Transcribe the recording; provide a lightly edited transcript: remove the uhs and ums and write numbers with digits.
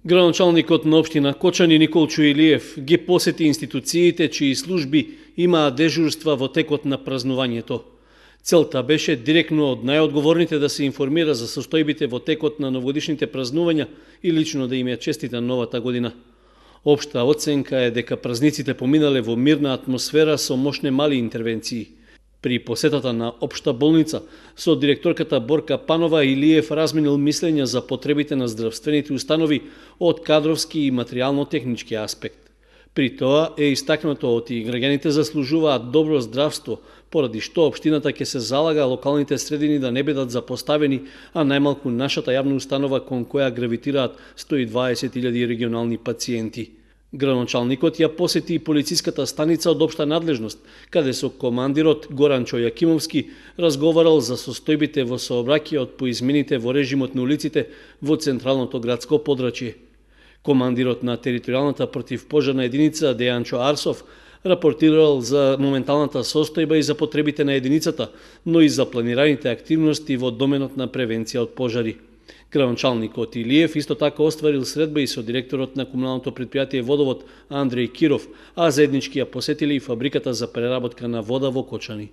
Градоначалникот на општина Кочани Николчо Илиев ги посети институциите чии служби имаа дежурства во текот на празнувањето. Целта беше директно од најодговорните да се информира за состојбите во текот на новогодишните празнувања и лично да им ја честита новата година. Општа оценка е дека празниците поминале во мирна атмосфера со мощни мали интервенции. При посетата на општа болница со директорката Борка Панова Илиев разменил мислења за потребите на здравствените установи од кадровски и материјално-технички аспект. При тоа е истакнато оти граѓаните заслужуваат добро здравство, поради што општината ќе се залага локалните средини да не бидат запоставени, а најмалку нашата јавна установа кон која гравитираат 120.000 регионални пациенти. Градоначалникот ја посети и полициската станица од општа надлежност, каде со командирот Горанчо Јакимовски разговарал за состојбите во сообраќајот по измените во режимот на улиците во централното градско подрачје. Командирот на територијалната противпожарна единица Дејанчо Арсов рапортирал за моменталната состојба и за потребите на единицата, но и за планираните активности во доменот на превенција од пожари. Градоначалникот Илиев исто така остварил средба и со директорот на комуналното предпријатие Водовод Андреј Киров, а заеднички ја посетили и фабриката за преработка на вода во Кочани.